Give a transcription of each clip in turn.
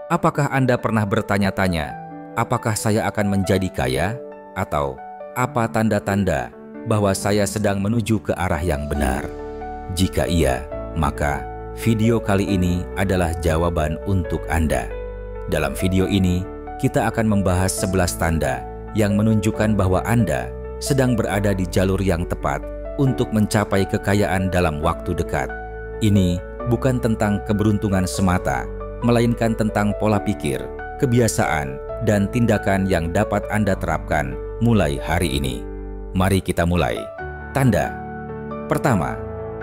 Apakah Anda pernah bertanya-tanya, apakah saya akan menjadi kaya? Atau apa tanda-tanda bahwa saya sedang menuju ke arah yang benar? Jika iya, maka video kali ini adalah jawaban untuk Anda. Dalam video ini, kita akan membahas 11 tanda yang menunjukkan bahwa Anda sedang berada di jalur yang tepat untuk mencapai kekayaan dalam waktu dekat. Ini bukan tentang keberuntungan semata, melainkan tentang pola pikir, kebiasaan, dan tindakan yang dapat Anda terapkan mulai hari ini. Mari kita mulai. Tanda pertama,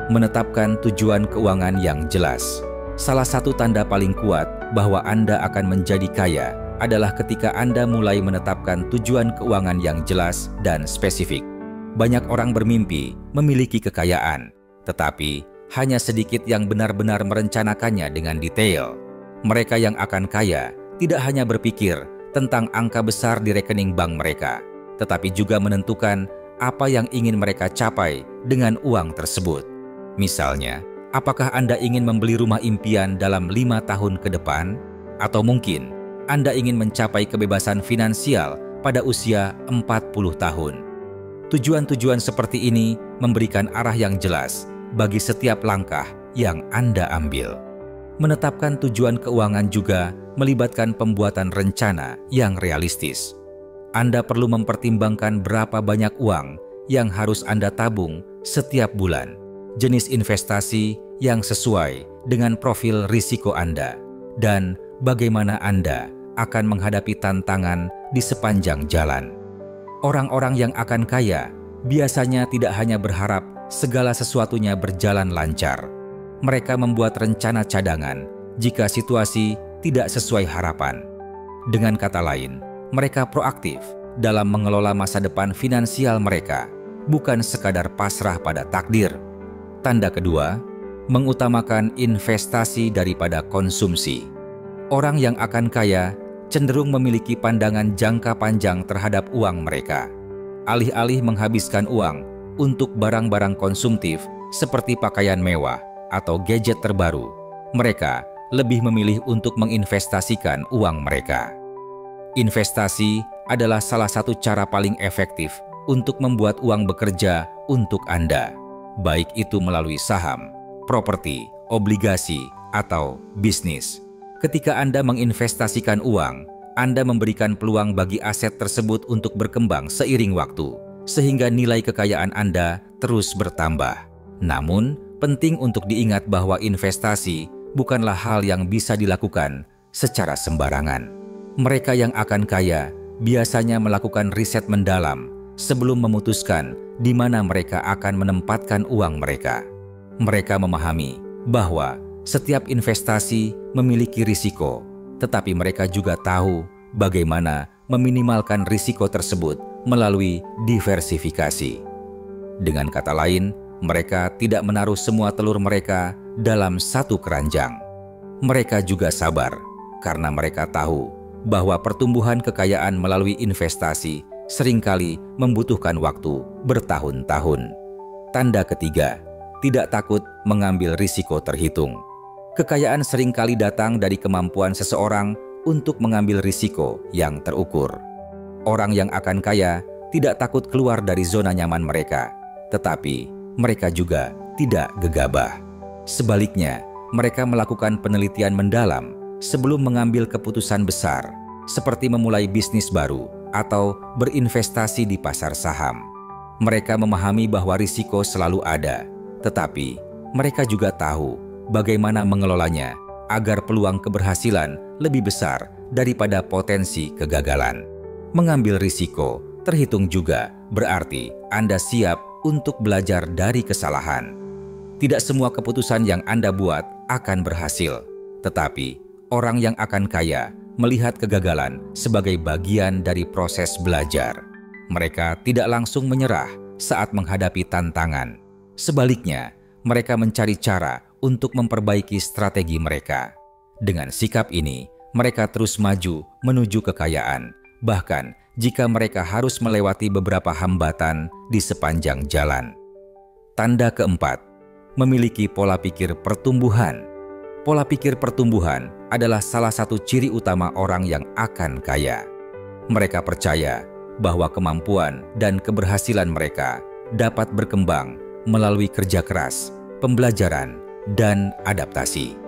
menetapkan tujuan keuangan yang jelas. Salah satu tanda paling kuat bahwa Anda akan menjadi kaya adalah ketika Anda mulai menetapkan tujuan keuangan yang jelas dan spesifik. Banyak orang bermimpi memiliki kekayaan, tetapi hanya sedikit yang benar-benar merencanakannya dengan detail. Mereka yang akan kaya tidak hanya berpikir tentang angka besar di rekening bank mereka, tetapi juga menentukan apa yang ingin mereka capai dengan uang tersebut. Misalnya, apakah Anda ingin membeli rumah impian dalam 5 tahun ke depan? Atau mungkin Anda ingin mencapai kebebasan finansial pada usia 40 tahun. Tujuan-tujuan seperti ini memberikan arah yang jelas bagi setiap langkah yang Anda ambil. Menetapkan tujuan keuangan juga melibatkan pembuatan rencana yang realistis. Anda perlu mempertimbangkan berapa banyak uang yang harus Anda tabung setiap bulan, jenis investasi yang sesuai dengan profil risiko Anda, dan bagaimana Anda akan menghadapi tantangan di sepanjang jalan. Orang-orang yang akan kaya biasanya tidak hanya berharap segala sesuatunya berjalan lancar. Mereka membuat rencana cadangan jika situasi tidak sesuai harapan. Dengan kata lain, mereka proaktif dalam mengelola masa depan finansial mereka, bukan sekadar pasrah pada takdir. Tanda kedua, mengutamakan investasi daripada konsumsi. Orang yang akan kaya cenderung memiliki pandangan jangka panjang terhadap uang mereka. Alih-alih menghabiskan uang untuk barang-barang konsumtif seperti pakaian mewah atau gadget terbaru, mereka lebih memilih untuk menginvestasikan uang mereka. Investasi adalah salah satu cara paling efektif untuk membuat uang bekerja untuk Anda, baik itu melalui saham, properti, obligasi, atau bisnis. Ketika Anda menginvestasikan uang, Anda memberikan peluang bagi aset tersebut untuk berkembang seiring waktu, sehingga nilai kekayaan Anda terus bertambah. Namun, penting untuk diingat bahwa investasi bukanlah hal yang bisa dilakukan secara sembarangan. Mereka yang akan kaya biasanya melakukan riset mendalam sebelum memutuskan di mana mereka akan menempatkan uang mereka. Mereka memahami bahwa setiap investasi memiliki risiko, tetapi mereka juga tahu bagaimana meminimalkan risiko tersebut melalui diversifikasi. Dengan kata lain, mereka tidak menaruh semua telur mereka dalam satu keranjang. Mereka juga sabar karena mereka tahu bahwa pertumbuhan kekayaan melalui investasi seringkali membutuhkan waktu bertahun-tahun. Tanda ketiga, tidak takut mengambil risiko terhitung. Kekayaan seringkali datang dari kemampuan seseorang untuk mengambil risiko yang terukur. Orang yang akan kaya tidak takut keluar dari zona nyaman mereka, tetapi mereka juga tidak gegabah. Sebaliknya, mereka melakukan penelitian mendalam sebelum mengambil keputusan besar, seperti memulai bisnis baru atau berinvestasi di pasar saham. Mereka memahami bahwa risiko selalu ada, tetapi mereka juga tahu bagaimana mengelolanya agar peluang keberhasilan lebih besar daripada potensi kegagalan. Mengambil risiko terhitung juga berarti Anda siap untuk belajar dari kesalahan. Tidak semua keputusan yang Anda buat akan berhasil, tetapi orang yang akan kaya melihat kegagalan sebagai bagian dari proses belajar. Mereka tidak langsung menyerah saat menghadapi tantangan. Sebaliknya, mereka mencari cara untuk memperbaiki strategi mereka. Dengan sikap ini, mereka terus maju menuju kekayaan, bahkan jika mereka harus melewati beberapa hambatan di sepanjang jalan. Tanda keempat, memiliki pola pikir pertumbuhan. Pola pikir pertumbuhan adalah salah satu ciri utama orang yang akan kaya. Mereka percaya bahwa kemampuan dan keberhasilan mereka dapat berkembang melalui kerja keras, pembelajaran, dan adaptasi.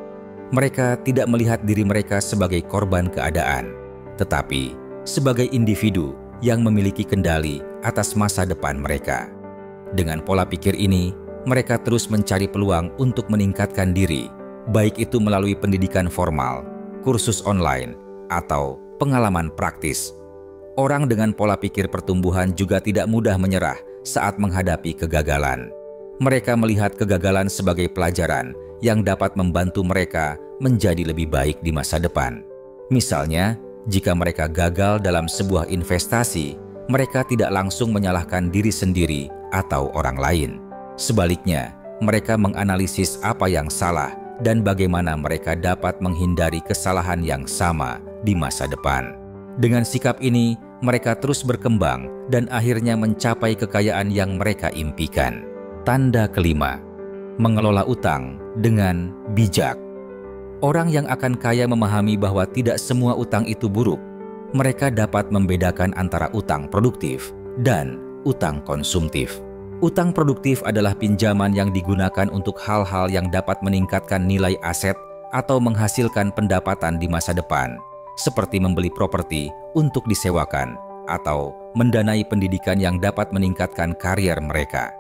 Mereka tidak melihat diri mereka sebagai korban keadaan, tetapi sebagai individu yang memiliki kendali atas masa depan mereka. Dengan pola pikir ini, mereka terus mencari peluang untuk meningkatkan diri, baik itu melalui pendidikan formal, kursus online, atau pengalaman praktis. Orang dengan pola pikir pertumbuhan juga tidak mudah menyerah saat menghadapi kegagalan. Mereka melihat kegagalan sebagai pelajaran yang dapat membantu mereka menjadi lebih baik di masa depan. Misalnya, jika mereka gagal dalam sebuah investasi, mereka tidak langsung menyalahkan diri sendiri atau orang lain. Sebaliknya, mereka menganalisis apa yang salah dan bagaimana mereka dapat menghindari kesalahan yang sama di masa depan. Dengan sikap ini, mereka terus berkembang dan akhirnya mencapai kekayaan yang mereka impikan. Tanda kelima, mengelola utang dengan bijak. Orang yang akan kaya memahami bahwa tidak semua utang itu buruk. Mereka dapat membedakan antara utang produktif dan utang konsumtif. Utang produktif adalah pinjaman yang digunakan untuk hal-hal yang dapat meningkatkan nilai aset atau menghasilkan pendapatan di masa depan, seperti membeli properti untuk disewakan atau mendanai pendidikan yang dapat meningkatkan karier mereka.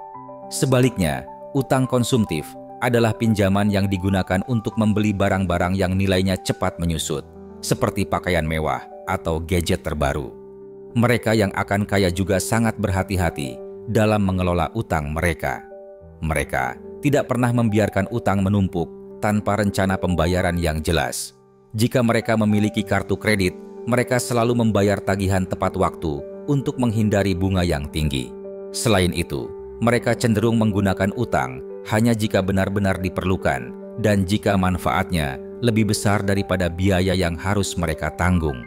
Sebaliknya, utang konsumtif adalah pinjaman yang digunakan untuk membeli barang-barang yang nilainya cepat menyusut, seperti pakaian mewah atau gadget terbaru. Mereka yang akan kaya juga sangat berhati-hati dalam mengelola utang mereka. Mereka tidak pernah membiarkan utang menumpuk tanpa rencana pembayaran yang jelas. Jika mereka memiliki kartu kredit, mereka selalu membayar tagihan tepat waktu untuk menghindari bunga yang tinggi. Selain itu, mereka cenderung menggunakan utang hanya jika benar-benar diperlukan dan jika manfaatnya lebih besar daripada biaya yang harus mereka tanggung.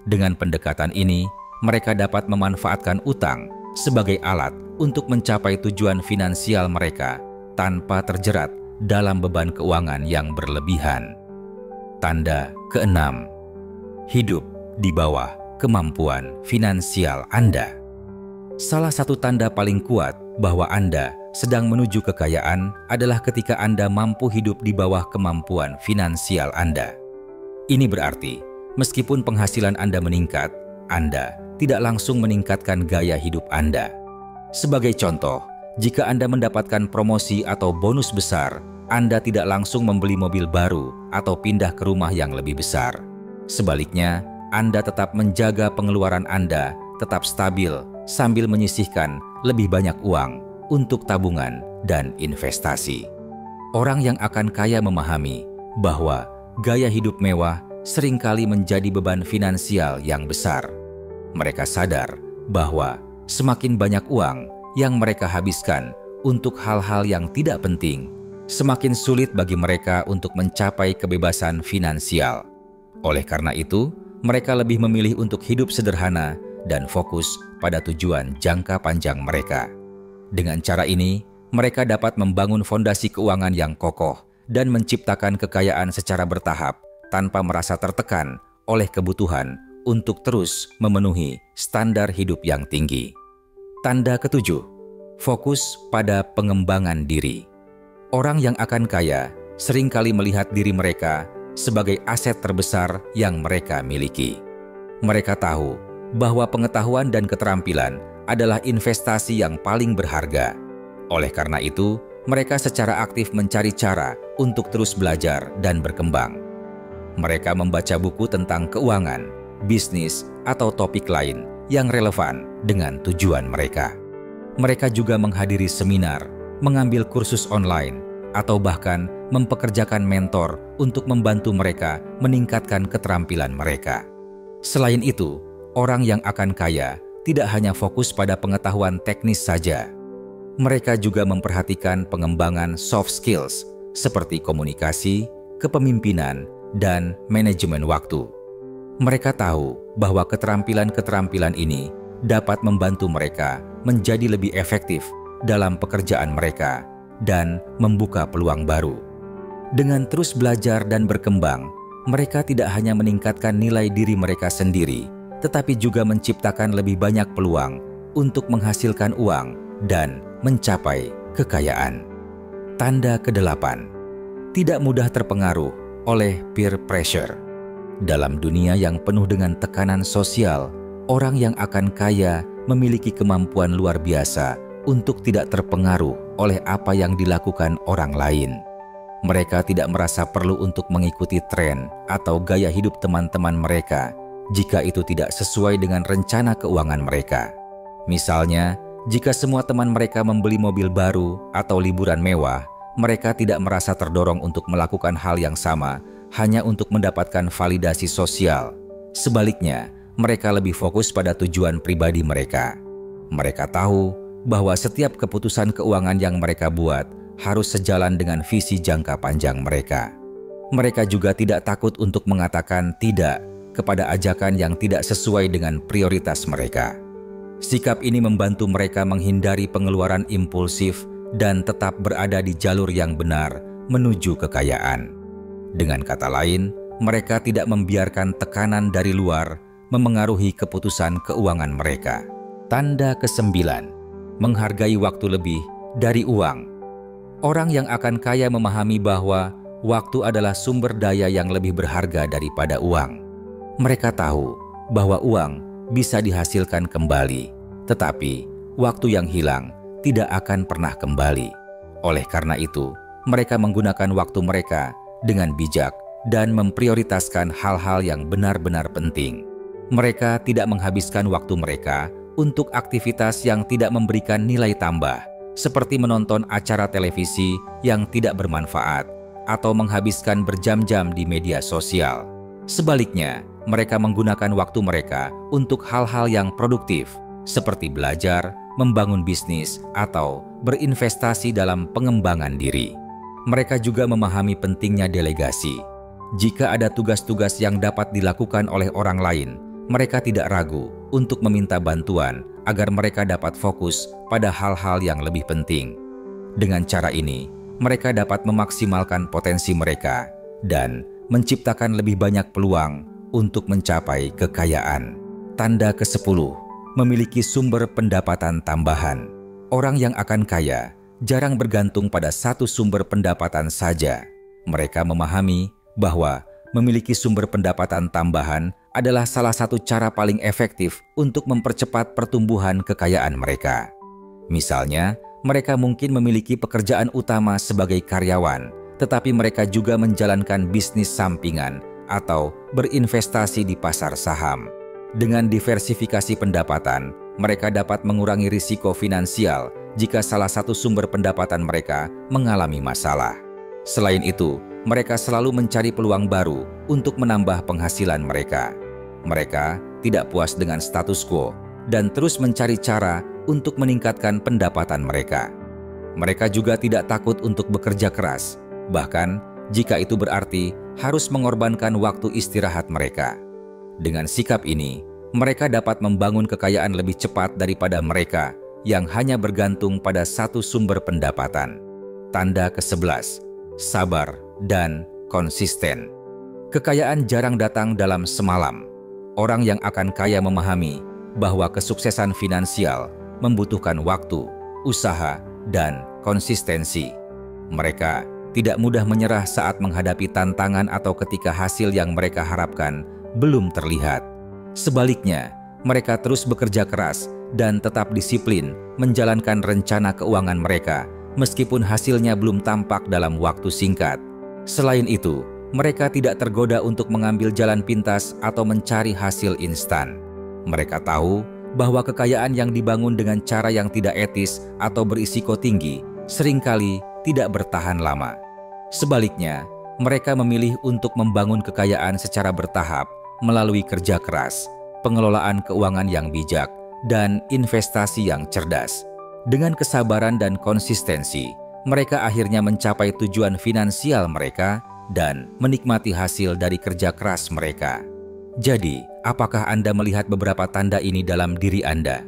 Dengan pendekatan ini, mereka dapat memanfaatkan utang sebagai alat untuk mencapai tujuan finansial mereka tanpa terjerat dalam beban keuangan yang berlebihan. Tanda keenam, hidup di bawah kemampuan finansial Anda. Salah satu tanda paling kuat bahwa Anda sedang menuju kekayaan adalah ketika Anda mampu hidup di bawah kemampuan finansial Anda. Ini berarti, meskipun penghasilan Anda meningkat, Anda tidak langsung meningkatkan gaya hidup Anda. Sebagai contoh, jika Anda mendapatkan promosi atau bonus besar, Anda tidak langsung membeli mobil baru atau pindah ke rumah yang lebih besar. Sebaliknya, Anda tetap menjaga pengeluaran Anda tetap stabil sambil menyisihkan lebih banyak uang untuk tabungan dan investasi. Orang yang akan kaya memahami bahwa gaya hidup mewah seringkali menjadi beban finansial yang besar. Mereka sadar bahwa semakin banyak uang yang mereka habiskan untuk hal-hal yang tidak penting, semakin sulit bagi mereka untuk mencapai kebebasan finansial. Oleh karena itu, mereka lebih memilih untuk hidup sederhana dan fokus pada tujuan jangka panjang mereka. Dengan cara ini, mereka dapat membangun fondasi keuangan yang kokoh dan menciptakan kekayaan secara bertahap tanpa merasa tertekan oleh kebutuhan untuk terus memenuhi standar hidup yang tinggi. Tanda ketujuh, fokus pada pengembangan diri. Orang yang akan kaya seringkali melihat diri mereka sebagai aset terbesar yang mereka miliki. Mereka tahu bahwa pengetahuan dan keterampilan adalah investasi yang paling berharga. Oleh karena itu, mereka secara aktif mencari cara untuk terus belajar dan berkembang. Mereka membaca buku tentang keuangan, bisnis, atau topik lain yang relevan dengan tujuan mereka. Mereka juga menghadiri seminar, mengambil kursus online, atau bahkan mempekerjakan mentor untuk membantu mereka meningkatkan keterampilan mereka. Selain itu, orang yang akan kaya tidak hanya fokus pada pengetahuan teknis saja. Mereka juga memperhatikan pengembangan soft skills seperti komunikasi, kepemimpinan, dan manajemen waktu. Mereka tahu bahwa keterampilan-keterampilan ini dapat membantu mereka menjadi lebih efektif dalam pekerjaan mereka dan membuka peluang baru. Dengan terus belajar dan berkembang, mereka tidak hanya meningkatkan nilai diri mereka sendiri, tetapi juga menciptakan lebih banyak peluang untuk menghasilkan uang dan mencapai kekayaan. Tanda ke-8, tidak mudah terpengaruh oleh peer pressure. Dalam dunia yang penuh dengan tekanan sosial, orang yang akan kaya memiliki kemampuan luar biasa untuk tidak terpengaruh oleh apa yang dilakukan orang lain. Mereka tidak merasa perlu untuk mengikuti tren atau gaya hidup teman-teman mereka jika itu tidak sesuai dengan rencana keuangan mereka. Misalnya, jika semua teman mereka membeli mobil baru atau liburan mewah, mereka tidak merasa terdorong untuk melakukan hal yang sama hanya untuk mendapatkan validasi sosial. Sebaliknya, mereka lebih fokus pada tujuan pribadi mereka. Mereka tahu bahwa setiap keputusan keuangan yang mereka buat harus sejalan dengan visi jangka panjang mereka. Mereka juga tidak takut untuk mengatakan tidak kepada ajakan yang tidak sesuai dengan prioritas mereka. Sikap ini membantu mereka menghindari pengeluaran impulsif dan tetap berada di jalur yang benar menuju kekayaan. Dengan kata lain, mereka tidak membiarkan tekanan dari luar memengaruhi keputusan keuangan mereka. Tanda ke-9, menghargai waktu lebih dari uang. Orang yang akan kaya memahami bahwa waktu adalah sumber daya yang lebih berharga daripada uang. Mereka tahu bahwa uang bisa dihasilkan kembali, tetapi waktu yang hilang tidak akan pernah kembali. Oleh karena itu, mereka menggunakan waktu mereka dengan bijak dan memprioritaskan hal-hal yang benar-benar penting. Mereka tidak menghabiskan waktu mereka untuk aktivitas yang tidak memberikan nilai tambah, seperti menonton acara televisi yang tidak bermanfaat atau menghabiskan berjam-jam di media sosial. Sebaliknya, mereka menggunakan waktu mereka untuk hal-hal yang produktif, seperti belajar, membangun bisnis, atau berinvestasi dalam pengembangan diri. Mereka juga memahami pentingnya delegasi. Jika ada tugas-tugas yang dapat dilakukan oleh orang lain, mereka tidak ragu untuk meminta bantuan agar mereka dapat fokus pada hal-hal yang lebih penting. Dengan cara ini, mereka dapat memaksimalkan potensi mereka dan menciptakan lebih banyak peluang untuk mencapai kekayaan. Tanda ke-10, memiliki sumber pendapatan tambahan. Orang yang akan kaya jarang bergantung pada satu sumber pendapatan saja. Mereka memahami bahwa memiliki sumber pendapatan tambahan adalah salah satu cara paling efektif untuk mempercepat pertumbuhan kekayaan mereka. Misalnya, mereka mungkin memiliki pekerjaan utama sebagai karyawan, tetapi mereka juga menjalankan bisnis sampingan atau berinvestasi di pasar saham. Dengan diversifikasi pendapatan, mereka dapat mengurangi risiko finansial jika salah satu sumber pendapatan mereka mengalami masalah. Selain itu, mereka selalu mencari peluang baru untuk menambah penghasilan mereka. Mereka tidak puas dengan status quo dan terus mencari cara untuk meningkatkan pendapatan mereka. Mereka juga tidak takut untuk bekerja keras, bahkan jika itu berarti harus mengorbankan waktu istirahat mereka. Dengan sikap ini, mereka dapat membangun kekayaan lebih cepat daripada mereka yang hanya bergantung pada satu sumber pendapatan. Tanda ke-11, sabar dan konsisten. Kekayaan jarang datang dalam semalam. Orang yang akan kaya memahami bahwa kesuksesan finansial membutuhkan waktu, usaha, dan konsistensi. Mereka tidak mudah menyerah saat menghadapi tantangan atau ketika hasil yang mereka harapkan belum terlihat. Sebaliknya, mereka terus bekerja keras dan tetap disiplin menjalankan rencana keuangan mereka meskipun hasilnya belum tampak dalam waktu singkat. Selain itu, mereka tidak tergoda untuk mengambil jalan pintas atau mencari hasil instan. Mereka tahu bahwa kekayaan yang dibangun dengan cara yang tidak etis atau berisiko tinggi seringkali tidak bertahan lama. Sebaliknya, mereka memilih untuk membangun kekayaan secara bertahap melalui kerja keras, pengelolaan keuangan yang bijak, dan investasi yang cerdas. Dengan kesabaran dan konsistensi, mereka akhirnya mencapai tujuan finansial mereka dan menikmati hasil dari kerja keras mereka. Jadi, apakah Anda melihat beberapa tanda ini dalam diri Anda?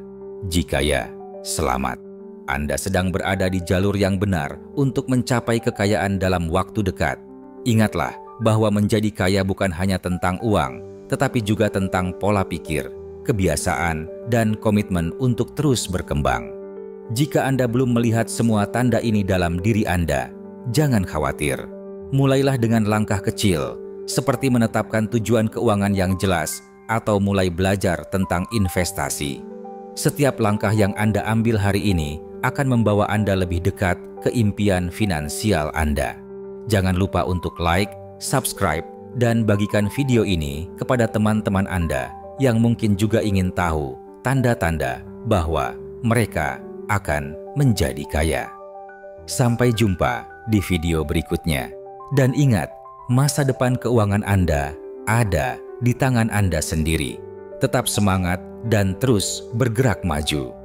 Jika ya, selamat. Anda sedang berada di jalur yang benar untuk mencapai kekayaan dalam waktu dekat. Ingatlah bahwa menjadi kaya bukan hanya tentang uang, tetapi juga tentang pola pikir, kebiasaan, dan komitmen untuk terus berkembang. Jika Anda belum melihat semua tanda ini dalam diri Anda, jangan khawatir. Mulailah dengan langkah kecil, seperti menetapkan tujuan keuangan yang jelas atau mulai belajar tentang investasi. Setiap langkah yang Anda ambil hari ini akan membawa Anda lebih dekat ke impian finansial Anda. Jangan lupa untuk like, subscribe, dan bagikan video ini kepada teman-teman Anda yang mungkin juga ingin tahu tanda-tanda bahwa mereka akan menjadi kaya. Sampai jumpa di video berikutnya. Dan ingat, masa depan keuangan Anda ada di tangan Anda sendiri. Tetap semangat dan terus bergerak maju.